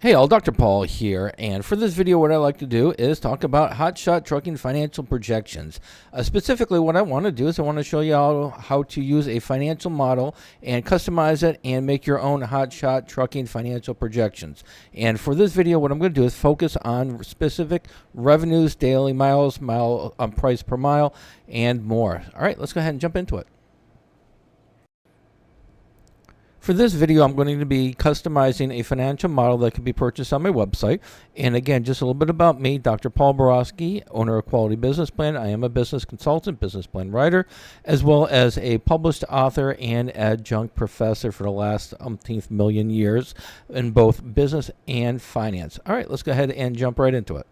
Hey all, Dr. Paul here, and for this video what I like to do is talk about Hotshot trucking financial projections. Specifically what I want to do is I want to show you how to use a financial model and customize it and make your own Hotshot trucking financial projections. And for this video what I'm going to do is focus on specific revenues, daily miles, price per mile, and more. Alright, let's go ahead and jump into it. For this video, I'm going to be customizing a financial model that can be purchased on my website. And again, just a little bit about me, Dr. Paul Borosky, owner of Quality Business Plan. I am a business consultant, business plan writer, as well as a published author and adjunct professor for the last umpteenth million years in both business and finance. All right, let's go ahead and jump right into it.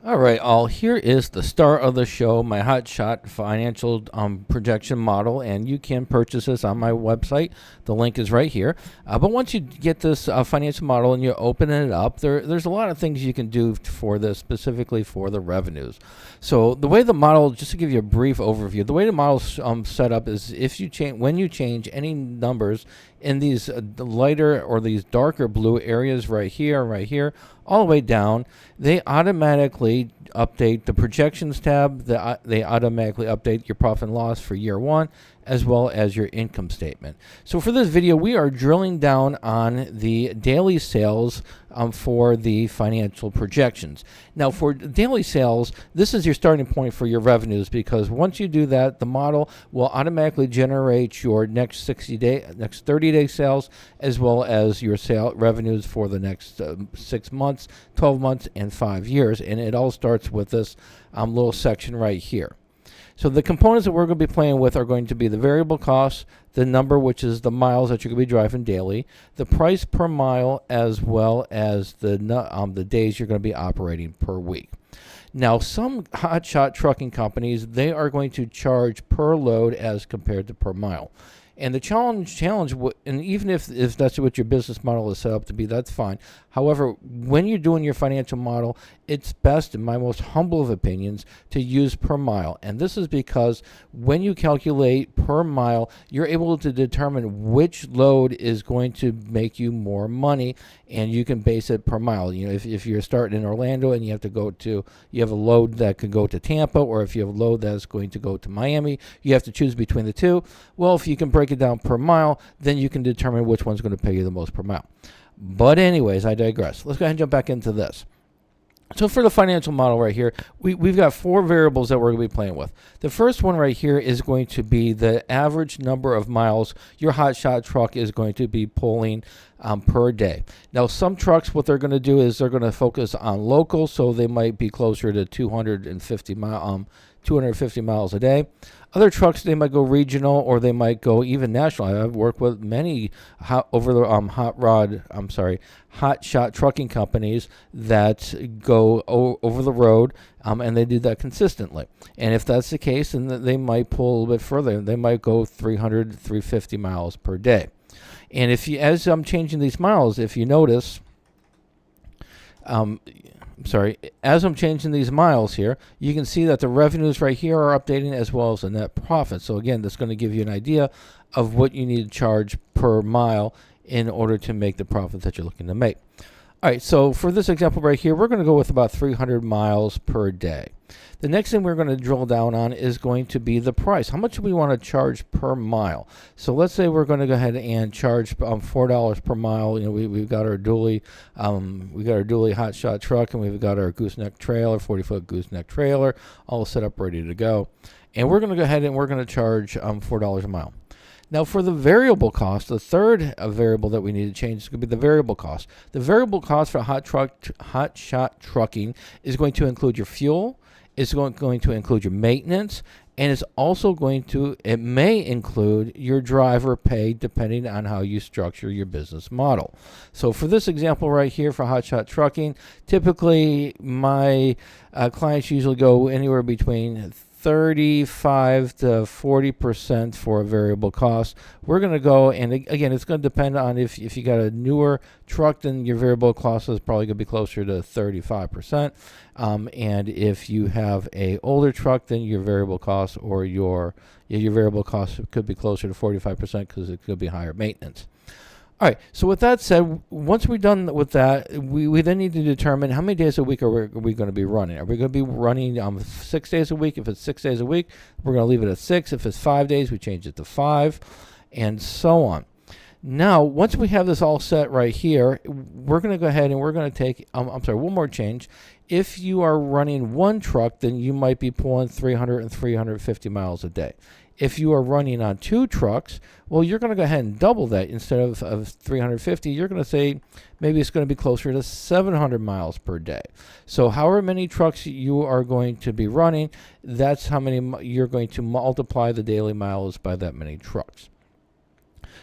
All right, all, here is the star of the show, my Hotshot financial projection model, and you can purchase this on my website. The link is right here. But once you get this financial model and you open it up, there's a lot of things you can do for this, specifically for the revenues. So the way the model, just to give you a brief overview, the way the model's set up is when you change any numbers in these lighter or these darker blue areas right here, all the way down, they automatically update the projections tab. They automatically update your profit and loss for year one, as well as your income statement. So for this video, we are drilling down on the daily sales for the financial projections. Now for daily sales, this is your starting point for your revenues, because once you do that, the model will automatically generate your next 30-day sales, as well as your revenues for the next 6 months, 12 months, and 5 years. And it all starts with this little section right here. So the components that we're going to be playing with are going to be the variable costs, the number, which is the miles that you're going to be driving daily, the price per mile, as well as the days you're going to be operating per week. Now, some hotshot trucking companies, they are going to charge per load as compared to per mile. And the challenge, and even if that's what your business model is set up to be, that's fine. However, when you're doing your financial model, it's best, in my most humble of opinions, to use per mile. And this is because when you calculate per mile, you're able to determine which load is going to make you more money, and you can base it per mile. You know, if you're starting in Orlando and you have a load that could go to Tampa, or if you have a load that's going to go to Miami, you have to choose between the two. Well, if you can break it down per mile, then you can determine which one's going to pay you the most per mile. But anyways, I digress. Let's go ahead and jump back into this. So for the financial model right here, we've got 4 variables that we're going to be playing with. The first one right here is going to be the average number of miles your hotshot truck is going to be pulling per day. Now, some trucks, what they're going to do is they're going to focus on local, so they might be closer to 250 miles a day. Other trucks, they might go regional, or they might go even national. I've worked with many hotshot trucking companies that go over the road, and they do that consistently. And if that's the case, then they might pull a little bit further. They might go 300, 350 miles per day. And as I'm changing these miles, if you notice, as I'm changing these miles here, you can see that the revenues right here are updating, as well as the net profit. So again, that's going to give you an idea of what you need to charge per mile in order to make the profit that you're looking to make. All right, so for this example right here, we're going to go with about 300 miles per day. The next thing we're going to drill down on is going to be the price. How much do we want to charge per mile? So let's say we're going to go ahead and charge $4 per mile. You know, we've got our dually, hotshot truck, and we've got our gooseneck trailer, 40-foot gooseneck trailer, all set up, ready to go. And we're going to go ahead and we're going to charge $4 a mile. Now, for the variable cost, the third variable that we need to change is going to be the variable cost. The variable cost for hotshot trucking is going to include your fuel, it's going to include your maintenance, and it's also it may include your driver pay, depending on how you structure your business model. So for this example right here for hotshot trucking, typically my clients usually go anywhere between 35 to 40% for a variable cost. We're going to go, and again, it's going to depend on if you got a newer truck, then your variable cost is probably going to be closer to 35%. And if you have a older truck, then your variable cost or your variable cost could be closer to 45% because it could be higher maintenance. All right. So with that said, once we're done with that, we then need to determine how many days a week are we going to be running. Are we going to be running 6 days a week? If it's 6 days a week, we're going to leave it at 6. If it's 5 days, we change it to 5, and so on. Now, once we have this all set right here, we're going to go ahead and we're going to take, one more change. If you are running one truck, then you might be pulling 300 and 350 miles a day. If you are running on 2 trucks, well, you're going to go ahead and double that. Instead of 350, you're going to say maybe it's going to be closer to 700 miles per day. So however many trucks you are going to be running, that's how many you're going to multiply the daily miles by that many trucks.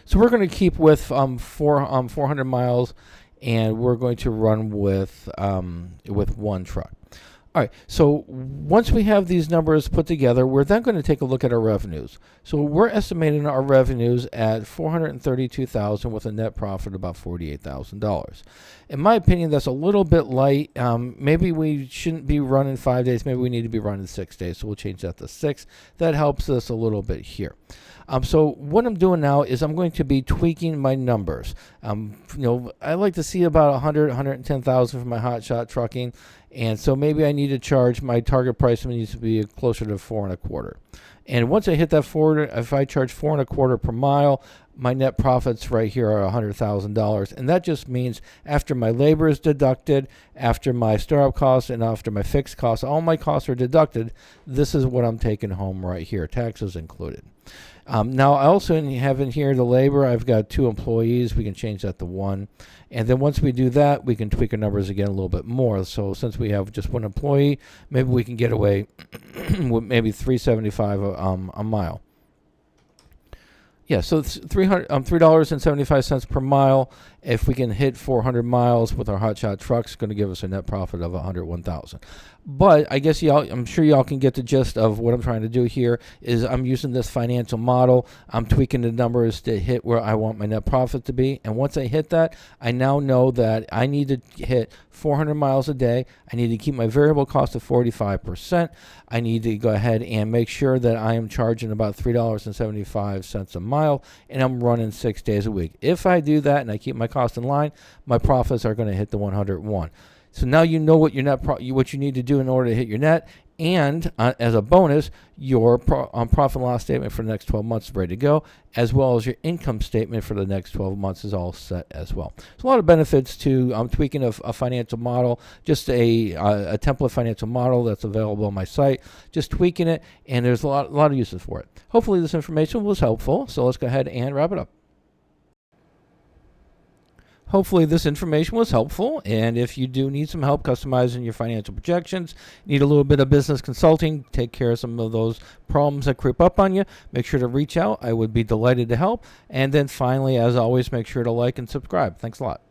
So we're going to keep with 400 miles, and we're going to run with one truck. All right, so once we have these numbers put together, we're then going to take a look at our revenues. So we're estimating our revenues at $432,000 with a net profit of about $48,000. In my opinion, that's a little bit light. Maybe we shouldn't be running 5 days. Maybe we need to be running 6 days. So we'll change that to 6. That helps us a little bit here. So what I'm doing now is I'm going to be tweaking my numbers. I like to see about 110,000 for my Hotshot trucking, and so maybe I need to charge, my target price needs to be closer to 4.25. And once I hit that if I charge 4.25 per mile, my net profits right here are $100,000, and that just means after my labor is deducted, after my startup costs, and after my fixed costs, all my costs are deducted. This is what I'm taking home right here, taxes included. Now, I also have in here the labor. I've got 2 employees. We can change that to 1. And then once we do that, we can tweak our numbers again a little bit more. So since we have just 1 employee, maybe we can get away with maybe $3.75 a mile. Yeah, so it's $3.75 per mile. If we can hit 400 miles with our Hotshot trucks, it's going to give us a net profit of $101,000. But I guess I'm sure y'all can get the gist of what I'm trying to do here. Is I'm using this financial model. I'm tweaking the numbers to hit where I want my net profit to be. And once I hit that, I now know that I need to hit 400 miles a day. I need to keep my variable cost of 45%. I need to go ahead and make sure that I am charging about $3.75 a mile, and I'm running 6 days a week. If I do that and I keep my cost in line, my profits are going to hit the 101. So now you know what your what you need to do in order to hit your net, and as a bonus, your profit and loss statement for the next 12 months is ready to go, as well as your income statement for the next 12 months is all set as well. So a lot of benefits to tweaking a financial model, just a template financial model that's available on my site, just tweaking it, and there's a lot of uses for it. Hopefully this information was helpful, so let's go ahead and wrap it up. Hopefully this information was helpful, and if you do need some help customizing your financial projections, need a little bit of business consulting, take care of some of those problems that creep up on you, make sure to reach out. I would be delighted to help. And then finally, as always, make sure to like and subscribe. Thanks a lot.